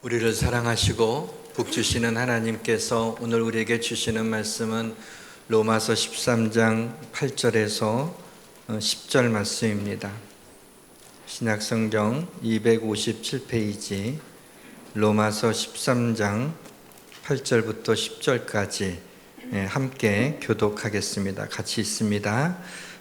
우리를 사랑하시고 복 주시는 하나님께서 오늘 우리에게 주시는 말씀은 로마서 13장 8절에서 10절 말씀입니다. 신약성경 257페이지 로마서 13장 8절부터 10절까지 함께 교독하겠습니다. 같이 있습니다.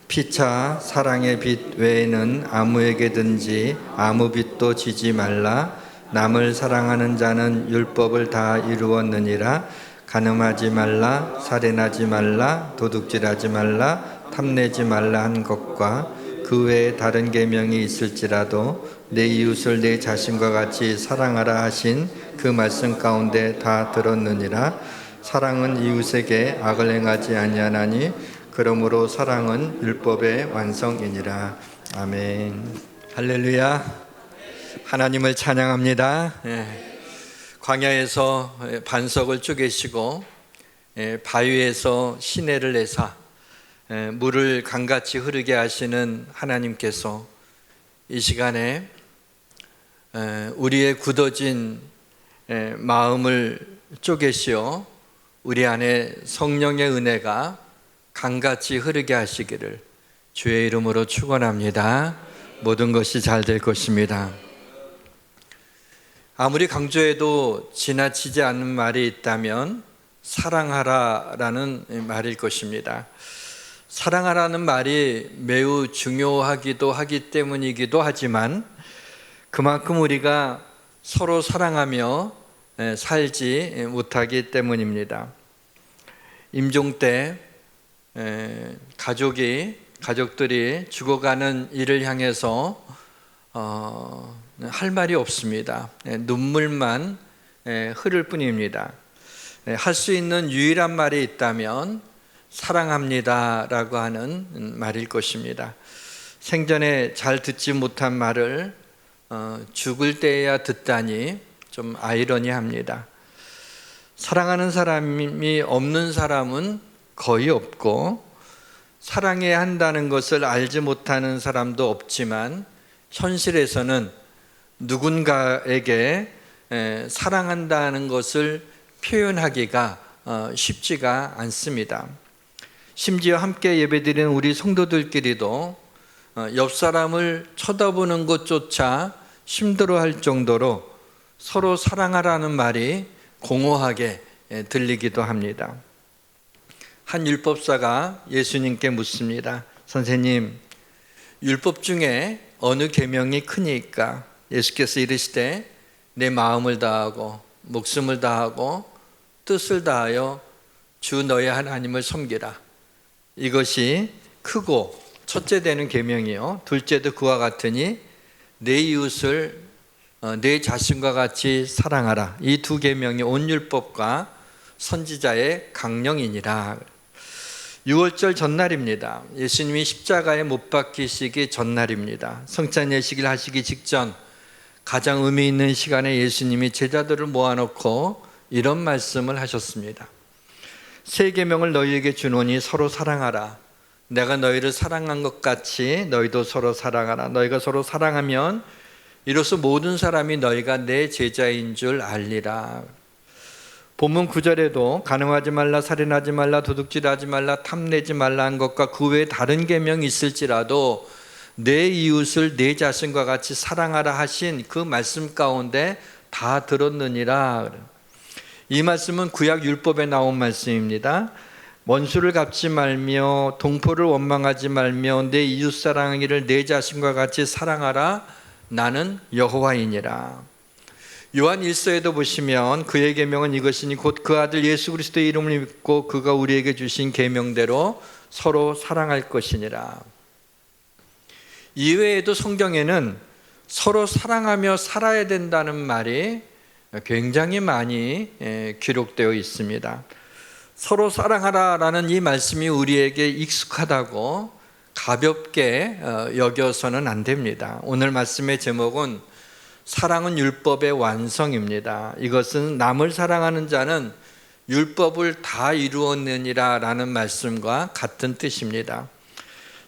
피차 사랑의 빛 외에는 아무에게든지 아무 빛도 지지 말라. 남을 사랑하는 자는 율법을 다 이루었느니라. 간음하지 말라, 살인하지 말라, 도둑질하지 말라, 탐내지 말라 한 것과 그 외에 다른 계명이 있을지라도 내 이웃을 내 자신과 같이 사랑하라 하신 그 말씀 가운데 다 들었느니라. 사랑은 이웃에게 악을 행하지 아니하나니 그러므로 사랑은 율법의 완성이니라. 아멘. 할렐루야. 하나님을 찬양합니다. 광야에서 반석을 쪼개시고 바위에서 시내를 내사 물을 강같이 흐르게 하시는 하나님께서 이 시간에 우리의 굳어진 마음을 쪼개시어 우리 안에 성령의 은혜가 강같이 흐르게 하시기를 주의 이름으로 축원합니다. 모든 것이 잘 될 것입니다. 아무리 강조해도 지나치지 않는 말이 있다면 사랑하라라는 말일 것입니다. 사랑하라는 말이 매우 중요하기도 하기 때문이기도 하지만 그만큼 우리가 서로 사랑하며 살지 못하기 때문입니다. 임종 때 가족들이 죽어가는 이를 향해서 할 말이 없습니다. 눈물만 흐를 뿐입니다. 할 수 있는 유일한 말이 있다면 사랑합니다 라고 하는 말일 것입니다. 생전에 잘 듣지 못한 말을 죽을 때에야 듣다니 좀 아이러니합니다. 사랑하는 사람이 없는 사람은 거의 없고 사랑해야 한다는 것을 알지 못하는 사람도 없지만 현실에서는 누군가에게 사랑한다는 것을 표현하기가 쉽지가 않습니다. 심지어 함께 예배드리는 우리 성도들끼리도 옆 사람을 쳐다보는 것조차 힘들어할 정도로 서로 사랑하라는 말이 공허하게 들리기도 합니다. 한 율법사가 예수님께 묻습니다. 선생님, 율법 중에 어느 계명이 크니까? 예수께서 이르시되 내 마음을 다하고 목숨을 다하고 뜻을 다하여 주 너의 하나님을 섬기라. 이것이 크고 첫째 되는 계명이요, 둘째도 그와 같으니 내 이웃을 내 자신과 같이 사랑하라. 이 두 계명이 온 율법과 선지자의 강령이니라. 6월절 전날입니다. 예수님이 십자가에 못 박히시기 전날입니다. 성찬 예식을 하시기 직전 가장 의미 있는 시간에 예수님이 제자들을 모아놓고 이런 말씀을 하셨습니다. 새 계명을 너희에게 주노니 서로 사랑하라. 내가 너희를 사랑한 것 같이 너희도 서로 사랑하라. 너희가 서로 사랑하면 이로써 모든 사람이 너희가 내 제자인 줄 알리라. 본문 9절에도 간음하지 말라, 살인하지 말라, 도둑질하지 말라, 탐내지 말라 한 것과 그 외에 다른 계명이 있을지라도 내 이웃을 내 자신과 같이 사랑하라 하신 그 말씀 가운데 다 들었느니라. 이 말씀은 구약 율법에 나온 말씀입니다. 원수를 갚지 말며 동포를 원망하지 말며 내 이웃 사랑하기를 내 자신과 같이 사랑하라. 나는 여호와이니라. 요한 1서에도 보시면 그의 계명은 이것이니 곧 그 아들 예수 그리스도의 이름을 믿고 그가 우리에게 주신 계명대로 서로 사랑할 것이니라. 이외에도 성경에는 서로 사랑하며 살아야 된다는 말이 굉장히 많이 기록되어 있습니다. 서로 사랑하라라는 이 말씀이 우리에게 익숙하다고 가볍게 여겨서는 안 됩니다. 오늘 말씀의 제목은 사랑은 율법의 완성입니다. 이것은 남을 사랑하는 자는 율법을 다 이루었느니라 라는 말씀과 같은 뜻입니다.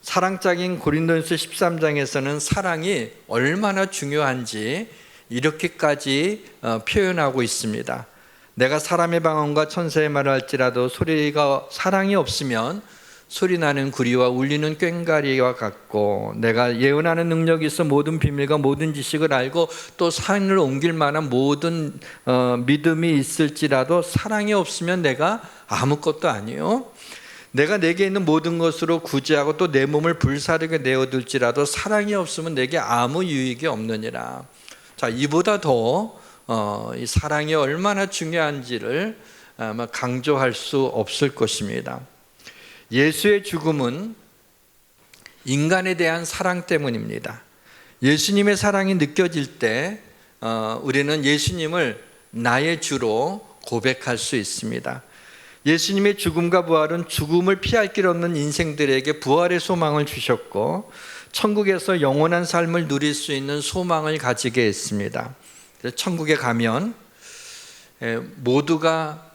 사랑짝인 고린도전서 13장에서는 사랑이 얼마나 중요한지 이렇게까지 표현하고 있습니다. 내가 사람의 방언과 천사의 말을 할지라도 소리가 사랑이 없으면 소리나는 구리와 울리는 꽹과리와 같고, 내가 예언하는 능력이 있어 모든 비밀과 모든 지식을 알고 또 산을 옮길 만한 모든 믿음이 있을지라도 사랑이 없으면 내가 아무것도 아니요. 내가 내게 있는 모든 것으로 구제하고 또 내 몸을 불사르게 내어둘지라도 사랑이 없으면 내게 아무 유익이 없느니라. 자, 이보다 더 이 사랑이 얼마나 중요한지를 아마 강조할 수 없을 것입니다. 예수의 죽음은 인간에 대한 사랑 때문입니다. 예수님의 사랑이 느껴질 때 우리는 예수님을 나의 주로 고백할 수 있습니다. 예수님의 죽음과 부활은 죽음을 피할 길 없는 인생들에게 부활의 소망을 주셨고 천국에서 영원한 삶을 누릴 수 있는 소망을 가지게 했습니다. 천국에 가면 모두가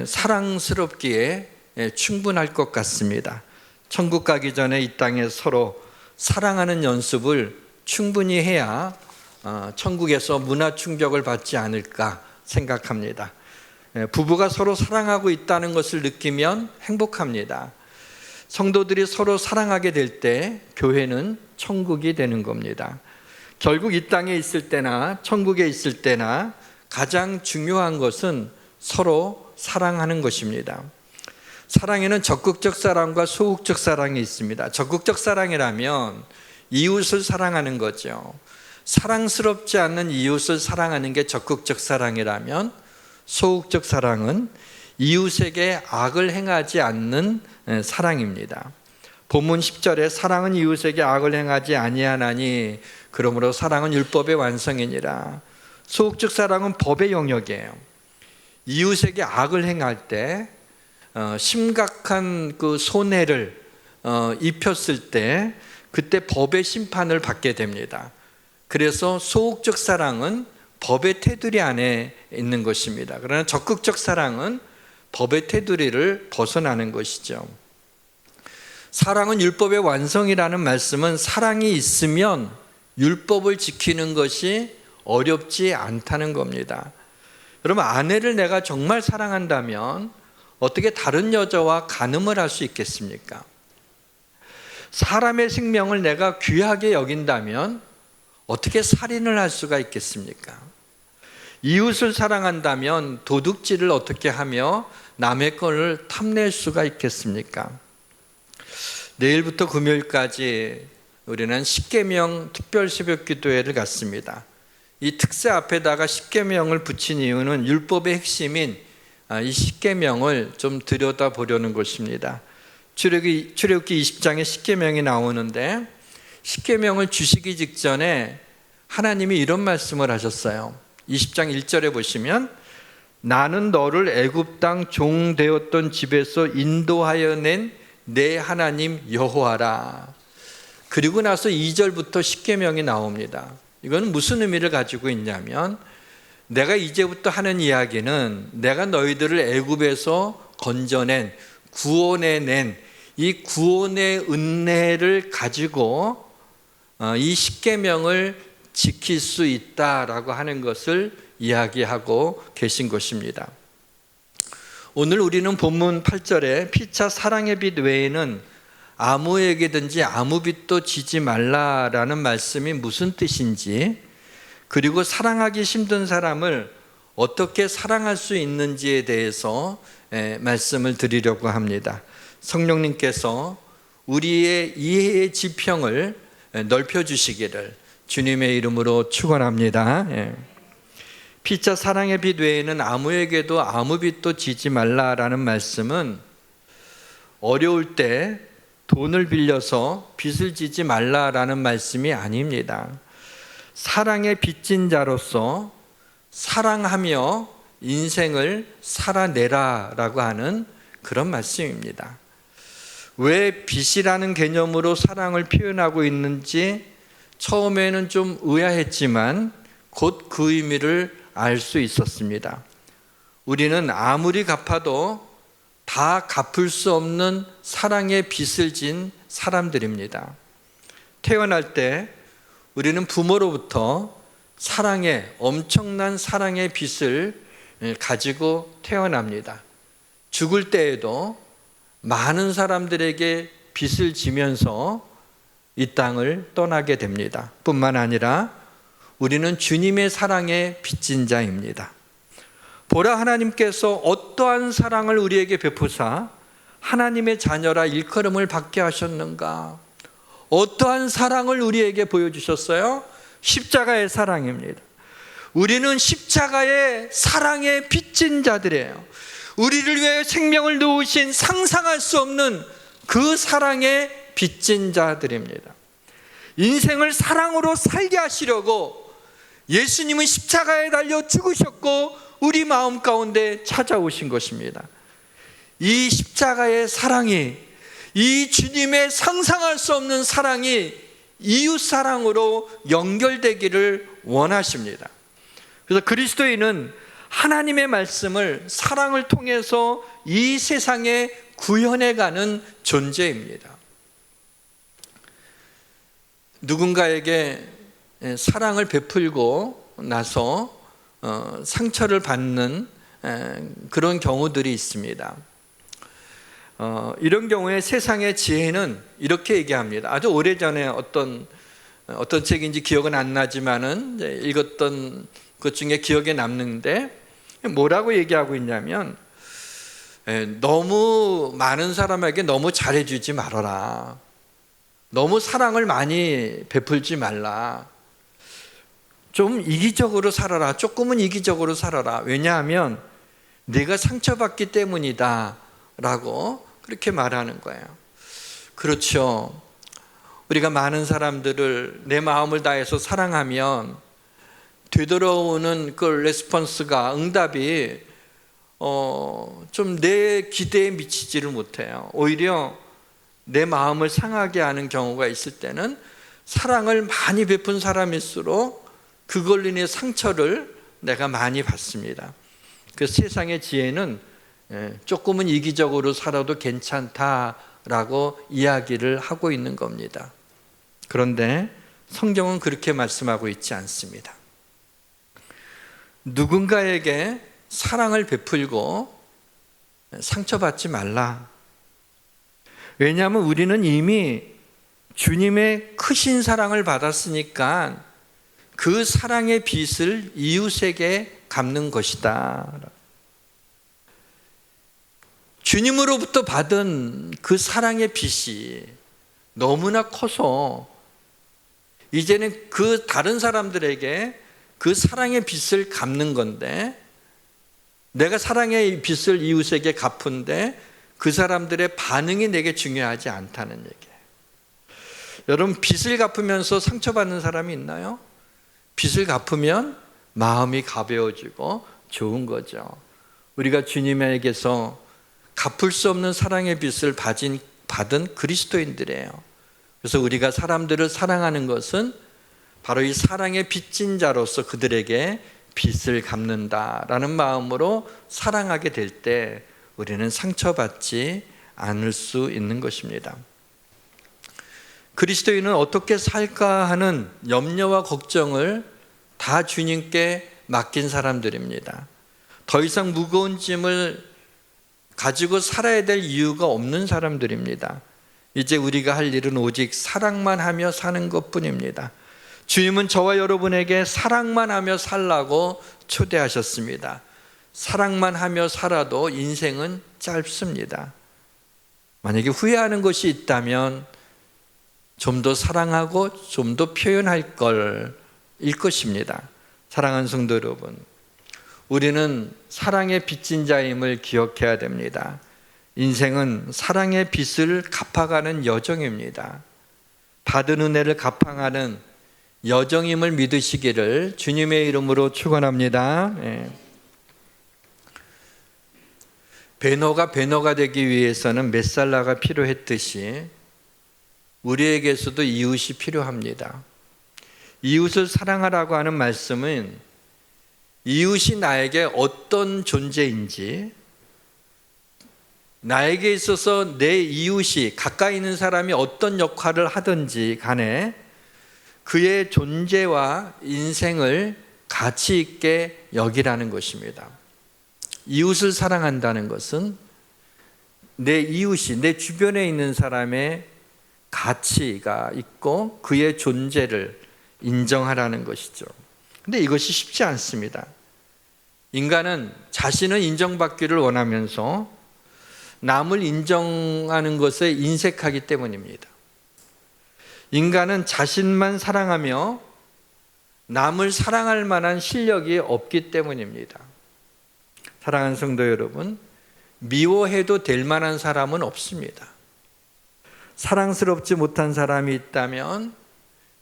사랑스럽기에 충분할 것 같습니다. 천국 가기 전에 이 땅에 서로 사랑하는 연습을 충분히 해야 천국에서 문화 충격을 받지 않을까 생각합니다. 부부가 서로 사랑하고 있다는 것을 느끼면 행복합니다. 성도들이 서로 사랑하게 될 때 교회는 천국이 되는 겁니다. 결국 이 땅에 있을 때나 천국에 있을 때나 가장 중요한 것은 서로 사랑하는 것입니다. 사랑에는 적극적 사랑과 소극적 사랑이 있습니다. 적극적 사랑이라면 이웃을 사랑하는 거죠. 사랑스럽지 않는 이웃을 사랑하는 게 적극적 사랑이라면, 소극적 사랑은 이웃에게 악을 행하지 않는 사랑입니다. 본문 10절에 사랑은 이웃에게 악을 행하지 아니하나니 그러므로 사랑은 율법의 완성이니라. 소극적 사랑은 법의 영역이에요. 이웃에게 악을 행할 때 심각한 그 손해를 입혔을 때 그때 법의 심판을 받게 됩니다. 그래서 소극적 사랑은 법의 테두리 안에 있는 것입니다. 그러나 적극적 사랑은 법의 테두리를 벗어나는 것이죠. 사랑은 율법의 완성이라는 말씀은 사랑이 있으면 율법을 지키는 것이 어렵지 않다는 겁니다. 여러분, 아내를 내가 정말 사랑한다면 어떻게 다른 여자와 간음을 할 수 있겠습니까? 사람의 생명을 내가 귀하게 여긴다면 어떻게 살인을 할 수가 있겠습니까? 이웃을 사랑한다면 도둑질을 어떻게 하며 남의 것을 탐낼 수가 있겠습니까? 내일부터 금요일까지 우리는 십계명 특별 새벽 기도회를 갖습니다. 이 특세 앞에다가 십계명을 붙인 이유는 율법의 핵심인 이 십계명을 좀 들여다보려는 것입니다. 출애굽기 20장에 십계명이 나오는데, 십계명을 주시기 직전에 하나님이 이런 말씀을 하셨어요. 20장 1절에 보시면 나는 너를 애굽 땅 종 되었던 집에서 인도하여 낸 내 하나님 여호와라. 그리고 나서 2절부터 십계명이 나옵니다. 이건 무슨 의미를 가지고 있냐면, 내가 이제부터 하는 이야기는 내가 너희들을 애굽에서 건져낸, 구원해낸 이 구원의 은혜를 가지고 이 십계명을 지킬 수 있다라고 하는 것을 이야기하고 계신 것입니다. 오늘 우리는 본문 8절에 피차 사랑의 빛 외에는 아무에게든지 아무 빛도 지지 말라라는 말씀이 무슨 뜻인지, 그리고 사랑하기 힘든 사람을 어떻게 사랑할 수 있는지에 대해서 말씀을 드리려고 합니다. 성령님께서 우리의 이해의 지평을 넓혀주시기를 주님의 이름으로 축원합니다. 피차 사랑의 빛 외에는 아무에게도 아무 빛도 지지 말라라는 말씀은 어려울 때 돈을 빌려서 빚을 지지 말라라는 말씀이 아닙니다. 사랑의 빚진 자로서 사랑하며 인생을 살아내라라고 하는 그런 말씀입니다. 왜 빚이라는 개념으로 사랑을 표현하고 있는지 처음에는 좀 의아했지만 곧 그 의미를 알 수 있었습니다. 우리는 아무리 갚아도 다 갚을 수 없는 사랑의 빚을 진 사람들입니다. 태어날 때 우리는 부모로부터 엄청난 사랑의 빛을 가지고 태어납니다. 죽을 때에도 많은 사람들에게 빚을 지면서 이 땅을 떠나게 됩니다. 뿐만 아니라 우리는 주님의 사랑에 빚진 자입니다. 보라, 하나님께서 어떠한 사랑을 우리에게 베푸사 하나님의 자녀라 일컬음을 받게 하셨는가? 어떠한 사랑을 우리에게 보여주셨어요? 십자가의 사랑입니다. 우리는 십자가의 사랑에 빚진 자들이에요. 우리를 위해 생명을 놓으신 상상할 수 없는 그 사랑에 빚진 자들입니다. 인생을 사랑으로 살게 하시려고 예수님은 십자가에 달려 죽으셨고 우리 마음 가운데 찾아오신 것입니다. 이 십자가의 사랑이, 이 주님의 상상할 수 없는 사랑이 이웃 사랑으로 연결되기를 원하십니다. 그래서 그리스도인은 하나님의 말씀을 사랑을 통해서 이 세상에 구현해가는 존재입니다. 누군가에게 사랑을 베풀고 나서 상처를 받는 그런 경우들이 있습니다. 이런 경우에 세상의 지혜는 이렇게 얘기합니다. 아주 오래전에 어떤 책인지 기억은 안 나지만은 읽었던 것 중에 기억에 남는데 뭐라고 얘기하고 있냐면, 너무 많은 사람에게 너무 잘해주지 말아라. 너무 사랑을 많이 베풀지 말라. 좀 이기적으로 살아라. 조금은 이기적으로 살아라. 왜냐하면 내가 상처받기 때문이다 라고 그렇게 말하는 거예요. 그렇죠. 우리가 많은 사람들을 내 마음을 다해서 사랑하면 되돌아오는 그 레스폰스가, 응답이 좀 내 기대에 미치지를 못해요. 오히려 내 마음을 상하게 하는 경우가 있을 때는 사랑을 많이 베푼 사람일수록 그걸로 인해 상처를 내가 많이 받습니다. 그 세상의 지혜는 조금은 이기적으로 살아도 괜찮다라고 이야기를 하고 있는 겁니다. 그런데 성경은 그렇게 말씀하고 있지 않습니다. 누군가에게 사랑을 베풀고 상처받지 말라. 왜냐하면 우리는 이미 주님의 크신 사랑을 받았으니까 그 사랑의 빚을 이웃에게 갚는 것이다. 주님으로부터 받은 그 사랑의 빚이 너무나 커서 이제는 그 다른 사람들에게 그 사랑의 빚을 갚는 건데, 내가 사랑의 빚을 이웃에게 갚은데 그 사람들의 반응이 내게 중요하지 않다는 얘기예요. 여러분, 빚을 갚으면서 상처받는 사람이 있나요? 빚을 갚으면 마음이 가벼워지고 좋은 거죠. 우리가 주님에게서 갚을 수 없는 사랑의 빚을 받은 그리스도인들이에요. 그래서 우리가 사람들을 사랑하는 것은 바로 이 사랑의 빚진 자로서 그들에게 빚을 갚는다라는 마음으로 사랑하게 될 때 우리는 상처받지 않을 수 있는 것입니다. 그리스도인은 어떻게 살까 하는 염려와 걱정을 다 주님께 맡긴 사람들입니다. 더 이상 무거운 짐을 가지고 살아야 될 이유가 없는 사람들입니다. 이제 우리가 할 일은 오직 사랑만 하며 사는 것뿐입니다. 주님은 저와 여러분에게 사랑만 하며 살라고 초대하셨습니다. 사랑만 하며 살아도 인생은 짧습니다. 만약에 후회하는 것이 있다면 좀 더 사랑하고 좀 더 표현할 걸일 것입니다. 사랑하는 성도 여러분, 우리는 사랑의 빚진 자임을 기억해야 됩니다. 인생은 사랑의 빚을 갚아가는 여정입니다. 받은 은혜를 갚아가는 여정임을 믿으시기를 주님의 이름으로 축원합니다. 배너가 되기 위해서는 메살라가 필요했듯이 우리에게서도 이웃이 필요합니다. 이웃을 사랑하라고 하는 말씀은 이웃이 나에게 어떤 존재인지, 나에게 있어서 내 이웃이 가까이 있는 사람이 어떤 역할을 하든지 간에 그의 존재와 인생을 가치 있게 여기라는 것입니다. 이웃을 사랑한다는 것은 내 이웃이, 내 주변에 있는 사람의 가치가 있고 그의 존재를 인정하라는 것이죠. 근데 이것이 쉽지 않습니다. 인간은 자신은 인정받기를 원하면서 남을 인정하는 것에 인색하기 때문입니다. 인간은 자신만 사랑하며 남을 사랑할 만한 실력이 없기 때문입니다. 사랑하는 성도 여러분, 미워해도 될 만한 사람은 없습니다. 사랑스럽지 못한 사람이 있다면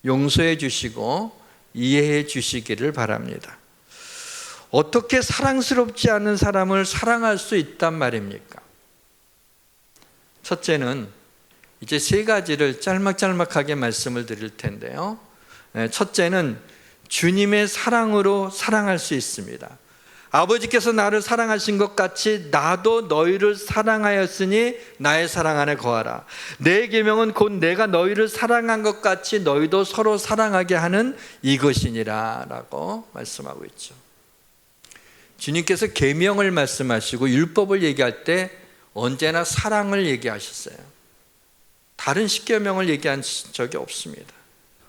용서해 주시고 이해해 주시기를 바랍니다. 어떻게 사랑스럽지 않은 사람을 사랑할 수 있단 말입니까? 첫째는 이제 세 가지를 짤막짤막하게 말씀을 드릴 텐데요. 첫째는 주님의 사랑으로 사랑할 수 있습니다. 아버지께서 나를 사랑하신 것 같이 나도 너희를 사랑하였으니 나의 사랑 안에 거하라. 내 계명은 곧 내가 너희를 사랑한 것 같이 너희도 서로 사랑하게 하는 이것이니라 라고 말씀하고 있죠. 주님께서 계명을 말씀하시고 율법을 얘기할 때 언제나 사랑을 얘기하셨어요. 다른 십계명을 얘기한 적이 없습니다.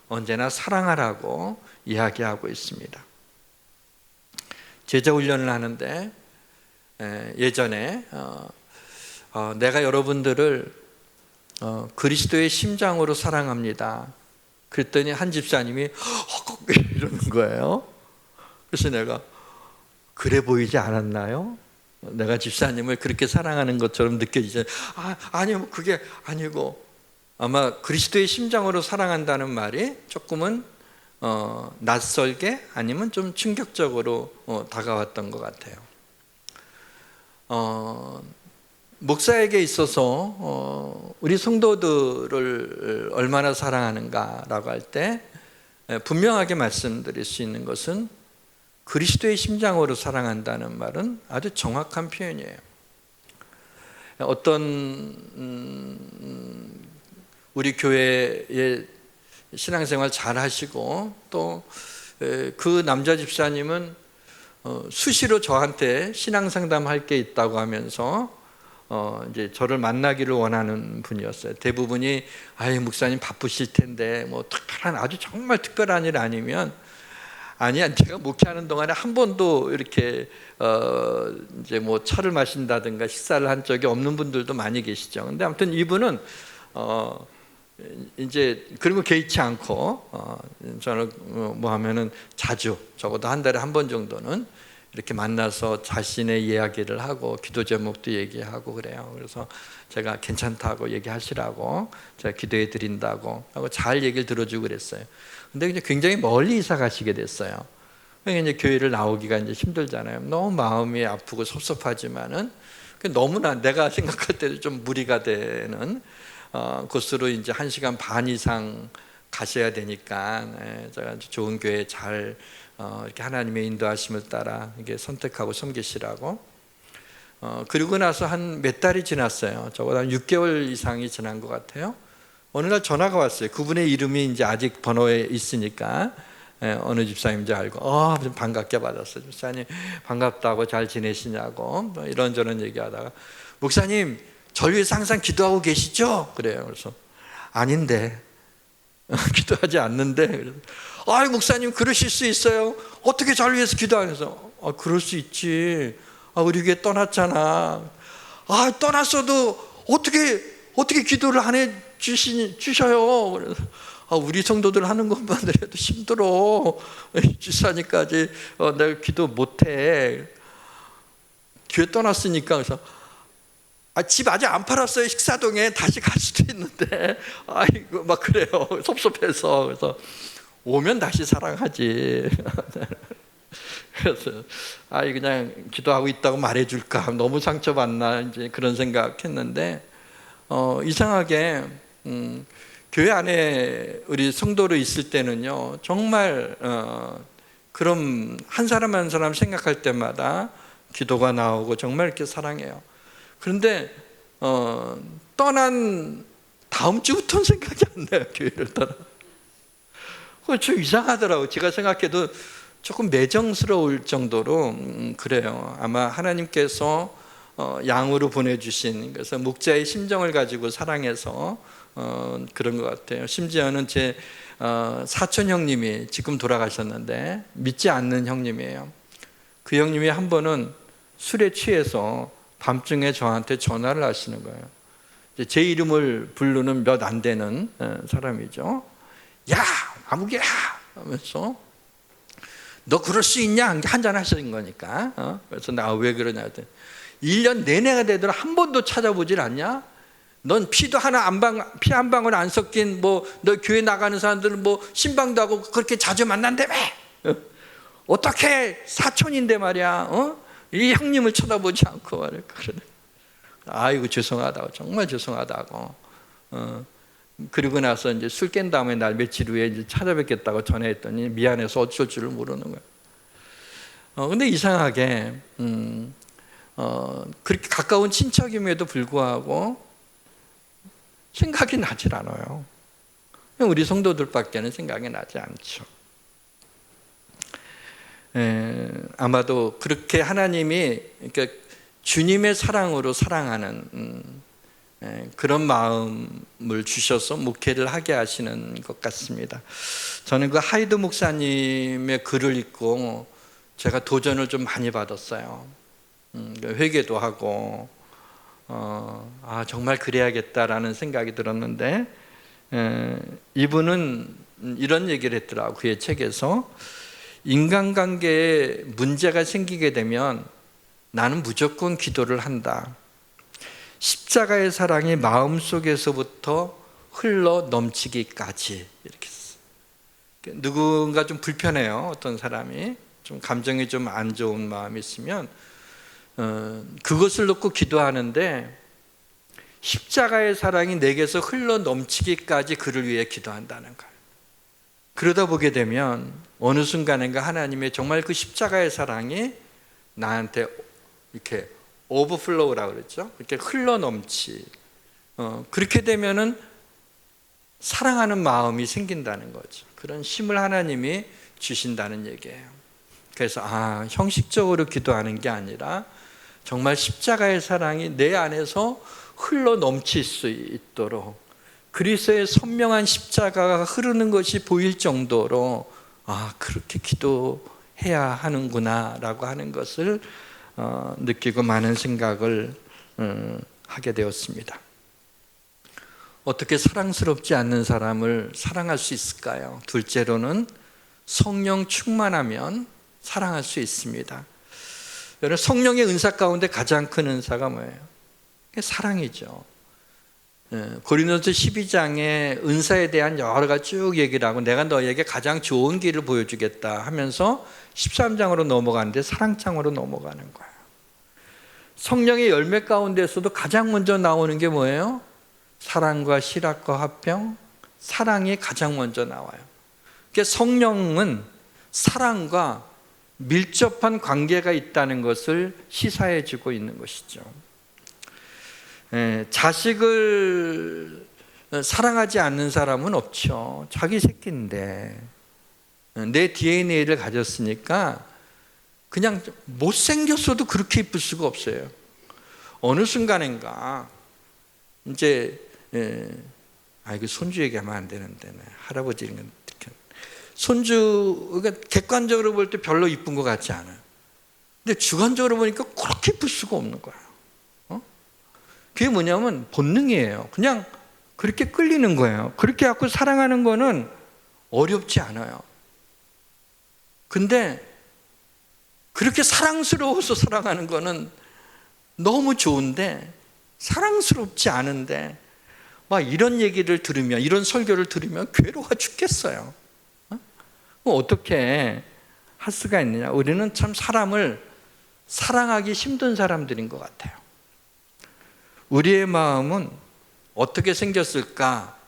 언제나 사랑하라고 이야기하고 있습니다. 제자 훈련을 하는데 예전에 내가 여러분들을 그리스도의 심장으로 사랑합니다. 그랬더니 한 집사님이 이러는 거예요. 그래서 내가 그래 보이지 않았나요? 내가 집사님을 그렇게 사랑하는 것처럼 느껴지죠. 아니요, 그게 아니고 아마 그리스도의 심장으로 사랑한다는 말이 조금은 낯설게 아니면 좀 충격적으로 다가왔던 것 같아요. 목사에게 있어서 우리 성도들을 얼마나 사랑하는가라고 할 때 분명하게 말씀드릴 수 있는 것은 그리스도의 심장으로 사랑한다는 말은 아주 정확한 표현이에요. 어떤 우리 교회의 신앙생활 잘 하시고 또 그 남자 집사님은 수시로 저한테 신앙 상담할 게 있다고 하면서 이제 저를 만나기를 원하는 분이었어요. 대부분이 목사님 바쁘실 텐데 뭐 특별한 아주 정말 특별한 일 아니면 아니야, 제가 목회하는 동안에 한 번도 이렇게 이제 뭐 차를 마신다든가 식사를 한 적이 없는 분들도 많이 계시죠. 근데 아무튼 이분은 이제 그런 거 개의치 않고 저는 뭐 하면은 자주 적어도 한 달에 한 번 정도는 이렇게 만나서 자신의 이야기를 하고 기도 제목도 얘기하고 그래요. 그래서 제가 괜찮다고 얘기하시라고 제가 기도해 드린다고 하고 잘 얘기를 들어주고 그랬어요. 근데 이제 굉장히 멀리 이사 가시게 됐어요. 그러니까 이제 교회를 나오기가 이제 힘들잖아요. 너무 마음이 아프고 섭섭하지만은 너무나 내가 생각할 때도 좀 무리가 되는 곳으로 이제 1시간 반 이상 가셔야 되니까 제가 좋은 교회 잘 이렇게 하나님의 인도하심을 따라 이게 선택하고 섬기시라고. 그리고 나서 한 몇 달이 지났어요. 적어도 한 6개월 이상이 지난 것 같아요. 어느 날 전화가 왔어요. 그분의 이름이 이제 아직 번호에 있으니까 어느 집사님인지 알고 좀 반갑게 받았어요. 집사님 반갑다고 잘 지내시냐고 뭐 이런저런 얘기하다가 목사님 저를 위해서 항상 기도하고 계시죠? 그래요. 그래서 아닌데 기도하지 않는데. 그래서 목사님 그러실 수 있어요? 어떻게 저를 위해서 기도하면서 그럴 수 있지. 우리 교회 떠났잖아. 떠났어도 어떻게 기도를 안 해 주셔요? 그래서 우리 성도들 하는 것만 해도 힘들어. 집사님까지 내가 기도 못해. 교회 떠났으니까. 그래서 집 아직 안 팔았어요. 식사동에 다시 갈 수도 있는데 막 그래요. 섭섭해서. 그래서 오면 다시 사랑하지. 그래서 그냥 기도하고 있다고 말해줄까. 너무 상처받나 이제 그런 생각했는데 이상하게 교회 안에 우리 성도로 있을 때는요 정말 그럼 한 사람 한 사람 생각할 때마다 기도가 나오고 정말 이렇게 사랑해요. 그런데 떠난 다음 주부터는 생각이 안 나요. 교회를 떠나. 그거 좀 이상하더라고요. 제가 생각해도 조금 매정스러울 정도로 그래요. 아마 하나님께서 양으로 보내주신, 그래서 목자의 심정을 가지고 사랑해서 그런 것 같아요. 심지어는 제 사촌 형님이 지금 돌아가셨는데 믿지 않는 형님이에요. 그 형님이 한 번은 술에 취해서 밤중에 저한테 전화를 하시는 거예요. 제 이름을 부르는 몇 안 되는 사람이죠. 야, 아무개야 하면서 너 그럴 수 있냐? 한잔 하시는 거니까. 그래서 나 왜 그러냐 했더니 1년 내내가 되도록 한 번도 찾아보질 않냐? 넌 피도 하나 피 한 방울 안 섞인 너 교회 나가는 사람들은 신방도 하고 그렇게 자주 만난다며? 어떻게 사촌인데 말이야? 이 형님을 쳐다보지 않고 말이야. 그러네. 아이고 죄송하다고, 정말 죄송하다고. 그리고 나서 이제 술 깬 다음에 날 며칠 후에 이제 찾아뵙겠다고 전화했더니 미안해서 어쩔 줄을 모르는 거예요. 근데 이상하게 그렇게 가까운 친척임에도 불구하고 생각이 나질 않아요. 우리 성도들밖에는 생각이 나지 않죠. 아마도 그렇게 하나님이 주님의 사랑으로 사랑하는 그런 마음을 주셔서 목회를 하게 하시는 것 같습니다. 저는 그 하이드 목사님의 글을 읽고 제가 도전을 좀 많이 받았어요. 회개도 하고 정말 그래야겠다라는 생각이 들었는데, 이분은 이런 얘기를 했더라고요. 그의 책에서 인간관계에 문제가 생기게 되면 나는 무조건 기도를 한다. 십자가의 사랑이 마음속에서부터 흘러 넘치기까지. 이렇게 했어요. 누군가 좀 불편해요. 어떤 사람이 좀 감정이 좀 안 좋은 마음이 있으면 그것을 놓고 기도하는데 십자가의 사랑이 내게서 흘러 넘치기까지 그를 위해 기도한다는 거예요. 그러다 보게 되면 어느 순간인가 하나님의 정말 그 십자가의 사랑이 나한테 이렇게 오버플로우라고 그랬죠. 이렇게 흘러 넘치. 그렇게 되면은 사랑하는 마음이 생긴다는 거죠. 그런 힘을 하나님이 주신다는 얘기예요. 그래서 형식적으로 기도하는 게 아니라 정말 십자가의 사랑이 내 안에서 흘러 넘칠 수 있도록 그리스도의 선명한 십자가가 흐르는 것이 보일 정도로 그렇게 기도해야 하는구나 라고 하는 것을 느끼고 많은 생각을 하게 되었습니다. 어떻게 사랑스럽지 않는 사람을 사랑할 수 있을까요? 둘째로는 성령 충만하면 사랑할 수 있습니다. 여러분, 성령의 은사 가운데 가장 큰 은사가 뭐예요? 사랑이죠. 고린도서 12장에 은사에 대한 여러 가지 쭉 얘기를 하고 내가 너에게 가장 좋은 길을 보여주겠다 하면서 13장으로 넘어가는데 사랑장으로 넘어가는 거예요. 성령의 열매 가운데서도 가장 먼저 나오는 게 뭐예요? 사랑과 실학과 화평, 사랑이 가장 먼저 나와요. 그러니까 성령은 사랑과 밀접한 관계가 있다는 것을 시사해 주고 있는 것이죠. 자식을 사랑하지 않는 사람은 없죠. 자기 새끼인데 내 DNA를 가졌으니까 그냥 못생겼어도 그렇게 이쁠 수가 없어요. 어느 순간인가 이제 이거 손주 얘기하면 안 되는데 할아버지는 손주가 객관적으로 볼 때 별로 이쁜 것 같지 않아요. 근데 주관적으로 보니까 그렇게 이쁠 수가 없는 거예요. 그게 뭐냐면 본능이에요. 그냥 그렇게 끌리는 거예요. 그렇게 갖고 사랑하는 거는 어렵지 않아요. 근데 그렇게 사랑스러워서 사랑하는 거는 너무 좋은데 사랑스럽지 않은데 막 이런 얘기를 들으면, 이런 설교를 들으면 괴로워 죽겠어요. 어떻게 할 수가 있느냐? 우리는 참 사람을 사랑하기 힘든 사람들인 것 같아요. 우리의 마음은 어떻게 생겼을까?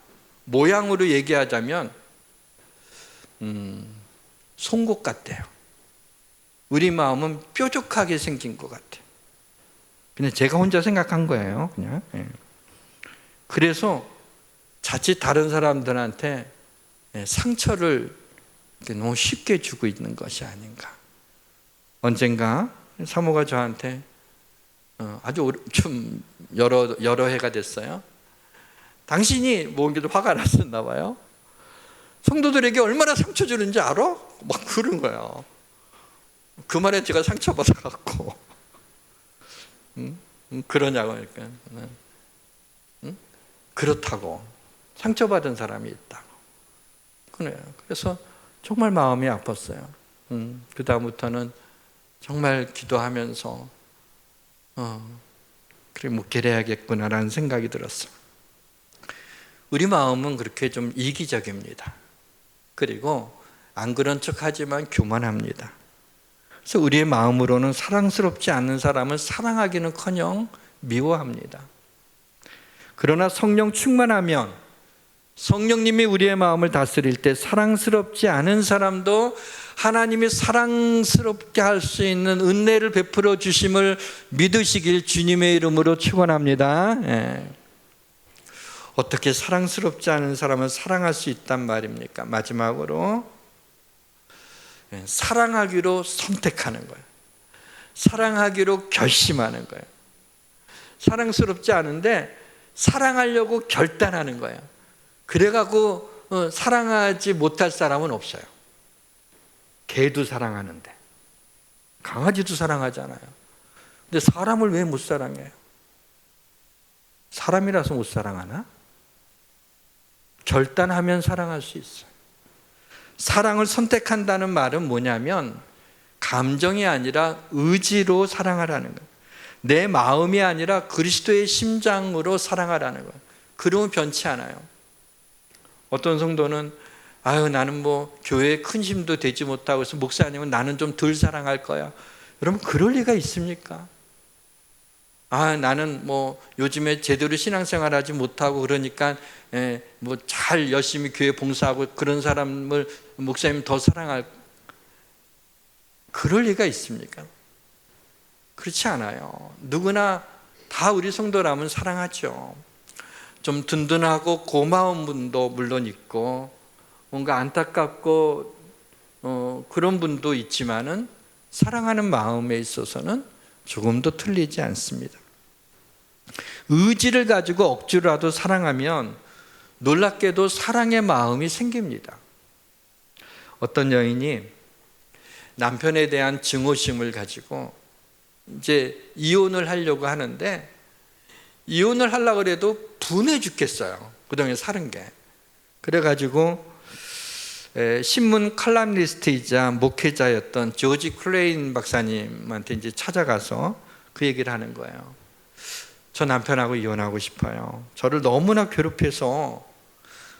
모양으로 얘기하자면 송곳 같아요. 우리 마음은 뾰족하게 생긴 것 같아요. 그냥 제가 혼자 생각한 거예요. 그냥. 그래서 자칫 다른 사람들한테 상처를 너무 쉽게 주고 있는 것이 아닌가. 언젠가 사모가 저한테 아주 좀 여러 해가 됐어요. 당신이 뭔가도 화가 났었나 봐요. 성도들에게 얼마나 상처 주는지 알아? 막 그런 거예요. 그 말에 제가 상처받아갖고 그러냐고. 그러니까 그렇다고 상처받은 사람이 있다고. 그래요. 그래서 정말 마음이 아팠어요. 그 다음부터는 정말 기도하면서 그래 묵결해야겠구나라는 생각이 들었어요. 우리 마음은 그렇게 좀 이기적입니다. 그리고 안 그런 척하지만 교만합니다. 그래서 우리의 마음으로는 사랑스럽지 않는 사람을 사랑하기는커녕 미워합니다. 그러나 성령 충만하면 성령님이 우리의 마음을 다스릴 때 사랑스럽지 않은 사람도 하나님이 사랑스럽게 할 수 있는 은혜를 베풀어 주심을 믿으시길 주님의 이름으로 축원합니다. 어떻게 사랑스럽지 않은 사람을 사랑할 수 있단 말입니까? 마지막으로 사랑하기로 선택하는 거예요. 사랑하기로 결심하는 거예요. 사랑스럽지 않은데 사랑하려고 결단하는 거예요. 그래갖고 사랑하지 못할 사람은 없어요. 개도 사랑하는데, 강아지도 사랑하잖아요. 근데 사람을 왜 못 사랑해요? 사람이라서 못 사랑하나? 결단하면 사랑할 수 있어요. 사랑을 선택한다는 말은 뭐냐면 감정이 아니라 의지로 사랑하라는 거예요. 내 마음이 아니라 그리스도의 심장으로 사랑하라는 거예요. 그러면 변치 않아요. 어떤 성도는 나는 뭐 교회에 큰 힘도 되지 못하고 해서 목사님은 나는 좀 덜 사랑할 거야. 여러분 그럴 리가 있습니까? 나는 뭐 요즘에 제대로 신앙생활하지 못하고 그러니까 뭐 잘 열심히 교회 봉사하고 그런 사람을 목사님 더 사랑할, 그럴 리가 있습니까? 그렇지 않아요. 누구나 다 우리 성도라면 사랑하죠. 좀 든든하고 고마운 분도 물론 있고 뭔가 안타깝고 그런 분도 있지만은 사랑하는 마음에 있어서는 조금도 틀리지 않습니다. 의지를 가지고 억지로라도 사랑하면 놀랍게도 사랑의 마음이 생깁니다. 어떤 여인이 남편에 대한 증오심을 가지고 이제 이혼을 하려고 하는데 이혼을 하려고 해도 분해 죽겠어요. 그동안에 사는 게. 그래가지고 신문 칼럼니스트이자 목회자였던 조지 클레인 박사님한테 이제 찾아가서 그 얘기를 하는 거예요. 저 남편하고 이혼하고 싶어요. 저를 너무나 괴롭혀서.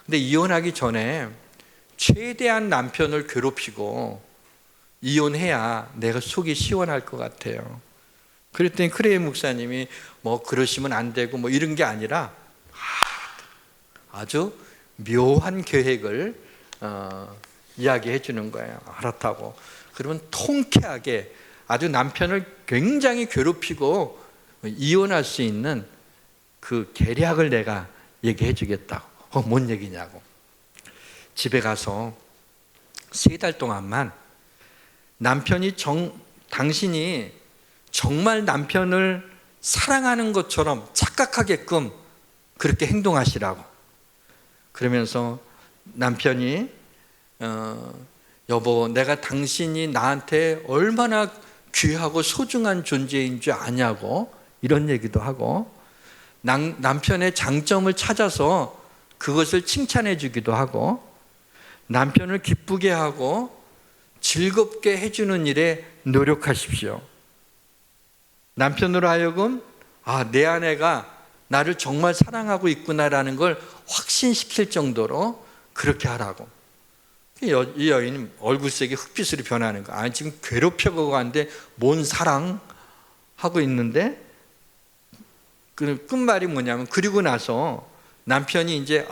근데 이혼하기 전에 최대한 남편을 괴롭히고 이혼해야 내가 속이 시원할 것 같아요. 그랬더니 클레인 목사님이 뭐 그러시면 안 되고 뭐 이런 게 아니라 아주 묘한 계획을 이야기해 주는 거예요. 알았다고. 그러면 통쾌하게 아주 남편을 굉장히 괴롭히고 이혼할 수 있는 그 계략을 내가 얘기해 주겠다고. 뭔 얘기냐고. 집에 가서 3달 동안만 남편이 당신이 정말 남편을 사랑하는 것처럼 착각하게끔 그렇게 행동하시라고. 그러면서 남편이 여보, 내가 당신이 나한테 얼마나 귀하고 소중한 존재인 줄 아냐고 이런 얘기도 하고, 남편의 장점을 찾아서 그것을 칭찬해 주기도 하고, 남편을 기쁘게 하고 즐겁게 해주는 일에 노력하십시오. 남편으로 하여금 내 아내가 나를 정말 사랑하고 있구나라는 걸 확신시킬 정도로 그렇게 하라고. 이 여인은 얼굴색이 흑빛으로 변하는 거야. 지금 괴롭혀가고 하는데 뭔 사랑하고 있는데, 그 끝말이 뭐냐면 그리고 나서 남편이 이제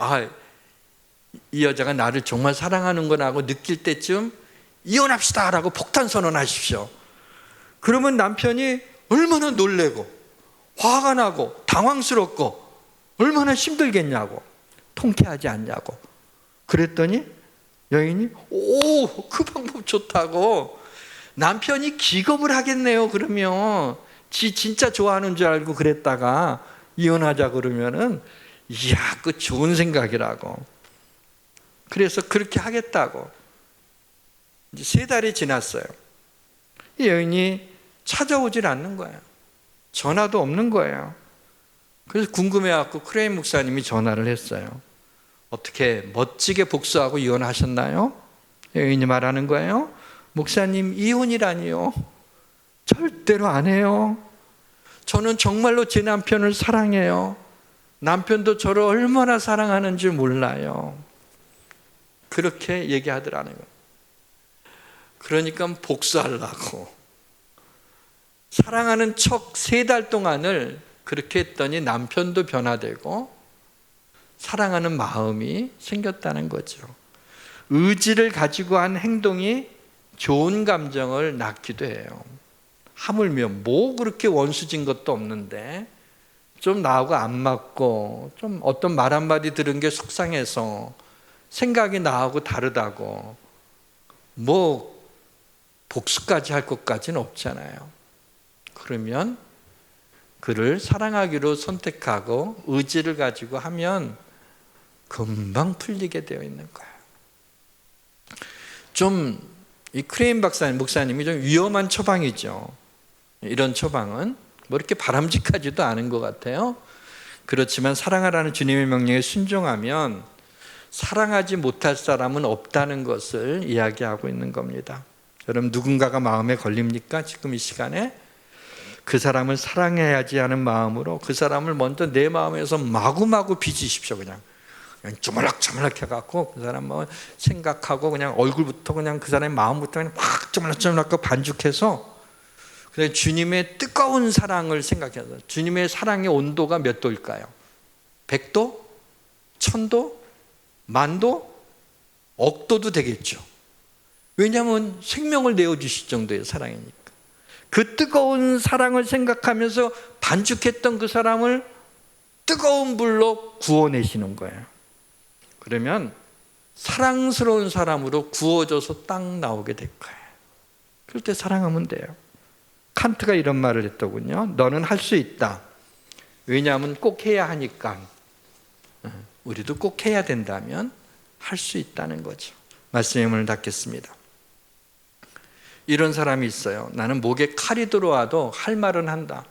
이 여자가 나를 정말 사랑하는구나 하고 느낄 때쯤 이혼합시다 라고 폭탄 선언하십시오. 그러면 남편이 얼마나 놀래고 화가 나고 당황스럽고 얼마나 힘들겠냐고, 통쾌하지 않냐고. 그랬더니 여인이 오, 그 방법 좋다고 남편이 기겁을 하겠네요. 그러면 지 진짜 좋아하는 줄 알고 그랬다가 이혼하자 그러면은 이야, 그 좋은 생각이라고. 그래서 그렇게 하겠다고. 이제 3달이 지났어요. 이 여인이 찾아오질 않는 거예요. 전화도 없는 거예요. 그래서 궁금해갖고 크레인 목사님이 전화를 했어요. 어떻게 멋지게 복수하고 이혼하셨나요? 여인이 말하는 거예요. 목사님, 이혼이라니요. 절대로 안 해요. 저는 정말로 제 남편을 사랑해요. 남편도 저를 얼마나 사랑하는지 몰라요. 그렇게 얘기하더라는 거예요. 그러니까 복수하려고 사랑하는 척 3달 동안을 그렇게 했더니 남편도 변화되고 사랑하는 마음이 생겼다는 거죠. 의지를 가지고 한 행동이 좋은 감정을 낳기도 해요. 하물며 뭐 그렇게 원수진 것도 없는데 좀 나하고 안 맞고 좀 어떤 말 한마디 들은 게 속상해서 생각이 나하고 다르다고 뭐 복수까지 할 것까지는 없잖아요. 그러면 그를 사랑하기로 선택하고 의지를 가지고 하면 금방 풀리게 되어 있는 거예요. 좀 이 크레인 목사님이 좀 위험한 처방이죠. 이런 처방은 뭐 이렇게 바람직하지도 않은 것 같아요. 그렇지만 사랑하라는 주님의 명령에 순종하면 사랑하지 못할 사람은 없다는 것을 이야기하고 있는 겁니다. 여러분, 누군가가 마음에 걸립니까? 지금 이 시간에 그 사람을 사랑해야지 하는 마음으로 그 사람을 먼저 내 마음에서 마구마구 빚으십시오. 그냥 쪼물락쪼물락 해갖고 그 사람 뭐 생각하고 그냥 얼굴부터 그냥 그 사람의 마음부터 그냥 확 쪼물락쪼물락 반죽해서 그냥 주님의 뜨거운 사랑을 생각해서 주님의 사랑의 온도가 몇 도일까요? 100도? 1000도? 만도? 억도도 되겠죠. 왜냐하면 생명을 내어주실 정도의 사랑이니까. 그 뜨거운 사랑을 생각하면서 반죽했던 그 사람을 뜨거운 불로 구워내시는 거예요. 그러면 사랑스러운 사람으로 구워져서 딱 나오게 될 거예요. 그럴 때 사랑하면 돼요. 칸트가 이런 말을 했더군요. 너는 할 수 있다. 왜냐하면 꼭 해야 하니까. 우리도 꼭 해야 된다면 할 수 있다는 거죠. 말씀의 문을 닫겠습니다. 이런 사람이 있어요. 나는 목에 칼이 들어와도 할 말은 한다.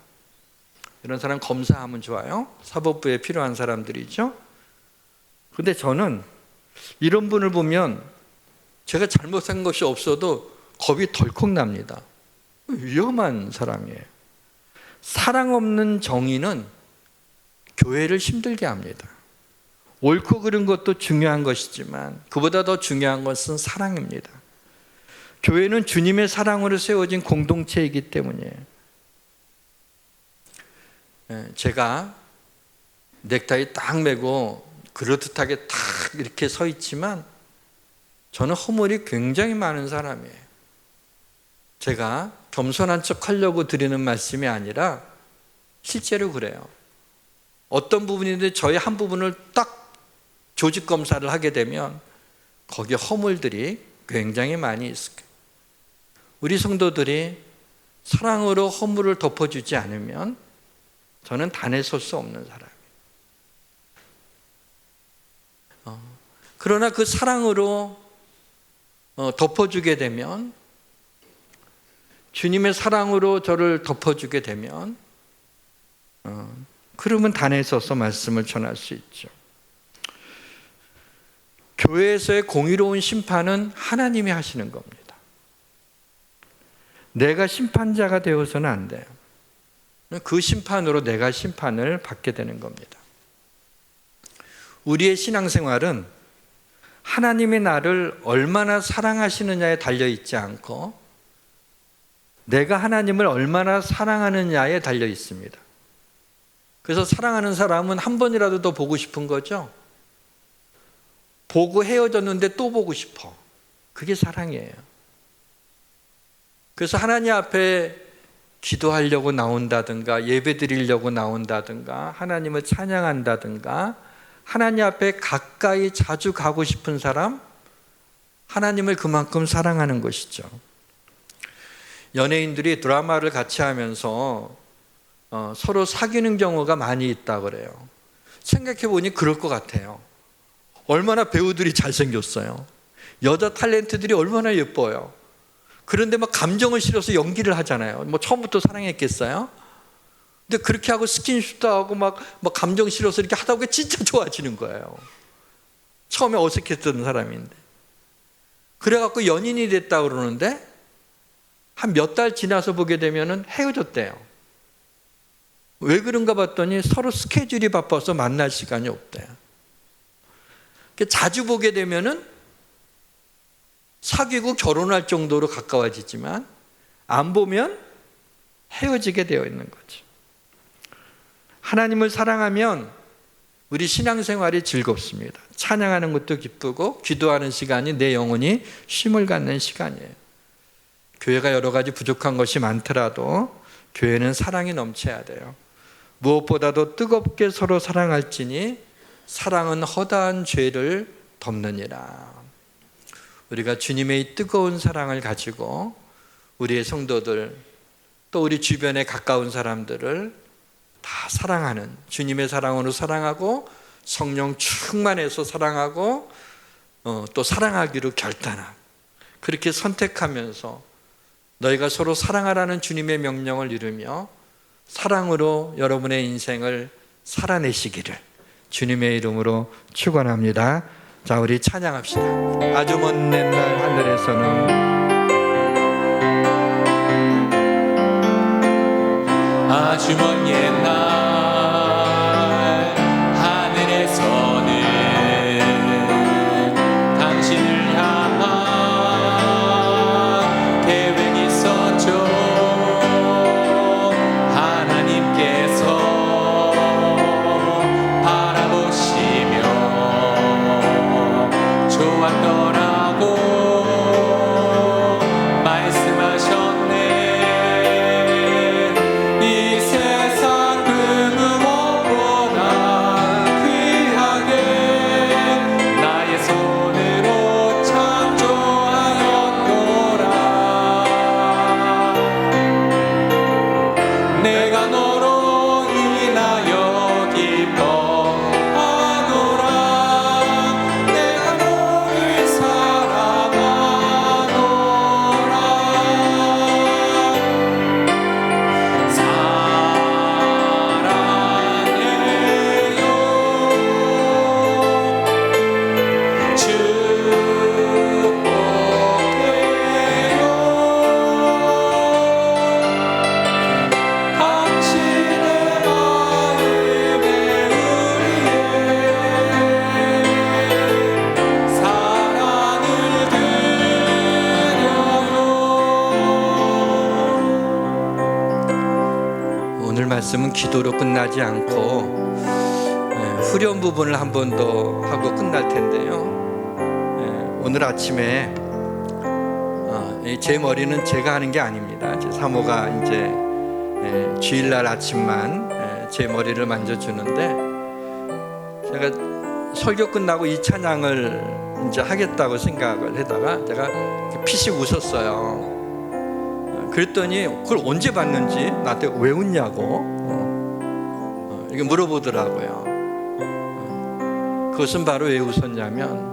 이런 사람 검사하면 좋아요. 사법부에 필요한 사람들이죠. 근데 저는 이런 분을 보면 제가 잘못한 것이 없어도 겁이 덜컥 납니다. 위험한 사람이에요. 사랑 없는 정의는 교회를 힘들게 합니다. 옳고 그른 것도 중요한 것이지만 그보다 더 중요한 것은 사랑입니다. 교회는 주님의 사랑으로 세워진 공동체이기 때문이에요. 제가 넥타이 딱 매고 그럴듯하게 딱 이렇게 서 있지만 저는 허물이 굉장히 많은 사람이에요. 제가 겸손한 척 하려고 드리는 말씀이 아니라 실제로 그래요. 어떤 부분인데 저의 한 부분을 딱 조직 검사를 하게 되면 거기에 허물들이 굉장히 많이 있을 거예요. 우리 성도들이 사랑으로 허물을 덮어주지 않으면 저는 단에 설 수 없는 사람이에요. 그러나 그 사랑으로 덮어주게 되면 주님의 사랑으로 저를 덮어주게 되면 그러면 단에 서서 말씀을 전할 수 있죠. 교회에서의 공의로운 심판은 하나님이 하시는 겁니다. 내가 심판자가 되어서는 안 돼요. 그 심판으로 내가 심판을 받게 되는 겁니다. 우리의 신앙생활은 하나님이 나를 얼마나 사랑하시느냐에 달려있지 않고 내가 하나님을 얼마나 사랑하느냐에 달려 있습니다. 그래서 사랑하는 사람은 한 번이라도 더 보고 싶은 거죠. 보고 헤어졌는데 또 보고 싶어. 그게 사랑이에요. 그래서 하나님 앞에 기도하려고 나온다든가 예배 드리려고 나온다든가 하나님을 찬양한다든가 하나님 앞에 가까이 자주 가고 싶은 사람, 하나님을 그만큼 사랑하는 것이죠. 연예인들이 드라마를 같이 하면서 서로 사귀는 경우가 많이 있다 그래요. 생각해 보니 그럴 것 같아요. 얼마나 배우들이 잘생겼어요. 여자 탤런트들이 얼마나 예뻐요. 그런데 막 감정을 실어서 연기를 하잖아요. 뭐 처음부터 사랑했겠어요? 근데 그렇게 하고 스킨십도 하고 막 감정 실어서 이렇게 하다 보니까 진짜 좋아지는 거예요. 처음에 어색했던 사람인데. 그래갖고 연인이 됐다 그러는데 한 몇 달 지나서 보게 되면은 헤어졌대요. 왜 그런가 봤더니 서로 스케줄이 바빠서 만날 시간이 없대요. 자주 보게 되면은 사귀고 결혼할 정도로 가까워지지만 안 보면 헤어지게 되어 있는 거죠. 하나님을 사랑하면 우리 신앙생활이 즐겁습니다. 찬양하는 것도 기쁘고 기도하는 시간이 내 영혼이 쉼을 갖는 시간이에요. 교회가 여러 가지 부족한 것이 많더라도 교회는 사랑이 넘쳐야 돼요. 무엇보다도 뜨겁게 서로 사랑할지니 사랑은 허다한 죄를 덮느니라. 우리가 주님의 이 뜨거운 사랑을 가지고 우리의 성도들 또 우리 주변에 가까운 사람들을 다 사랑하는, 주님의 사랑으로 사랑하고 성령 충만해서 사랑하고 또 사랑하기로 결단한, 그렇게 선택하면서 너희가 서로 사랑하라는 주님의 명령을 이루며 사랑으로 여러분의 인생을 살아내시기를 주님의 이름으로 축원합니다. 자, 우리 찬양합시다. 아주 먼 옛날 하늘에서는, 아주 먼 옛날 하늘에서는 당신을 향한 계획이 있었죠. 하나님께서 바라보시며 좋았더라고 말씀하셨네. 이 세상 그 무엇보다 귀하게 나의 손으로 창조하였노라. 내가 너로 인하여 기뻐하노라. 내가 너를 사랑하노라. 사랑해요. 축복해요. 당신의 마음에 우리의 사랑을 드려요. 오늘 말씀은 기도로 끝나지 않고 후렴 부분을 한 번 더 하고 끝날 텐데요. 오늘 아침에 제 머리는 제가 하는 게 아닙니다. 제 사모가 이제 주일날 아침만 제 머리를 만져주는데, 제가 설교 끝나고 이 찬양을 이제 하겠다고 생각을 하다가 제가 피식 웃었어요. 그랬더니 그걸 언제 봤는지 나한테 왜 웃냐고 이렇게 물어보더라고요. 그것은 바로 왜 웃었냐면,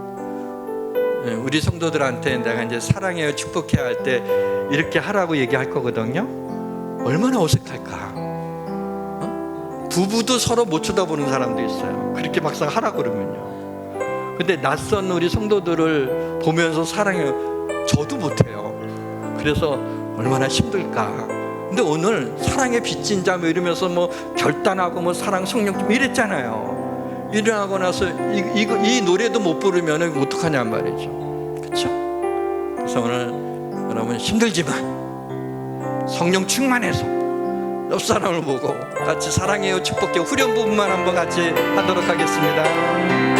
우리 성도들한테 내가 이제 사랑해요, 축복해야 할 때 이렇게 하라고 얘기할 거거든요. 얼마나 어색할까. 부부도 서로 못 쳐다보는 사람도 있어요. 그렇게 막상 하라고 그러면요. 근데 낯선 우리 성도들을 보면서 사랑해요, 저도 못해요. 그래서 얼마나 힘들까. 근데 오늘 사랑의 빚진 자 뭐 이러면서 뭐 결단하고 뭐 사랑 성령 좀 이랬잖아요. 일어나고 나서 이 노래도 못 부르면 어떡하냐 말이죠. 그렇죠? 그래서 오늘 여러분 힘들지만 성령 충만해서 옆 사람을 보고 같이 사랑해요, 축복해요 후렴 부분만 한번 같이 하도록 하겠습니다.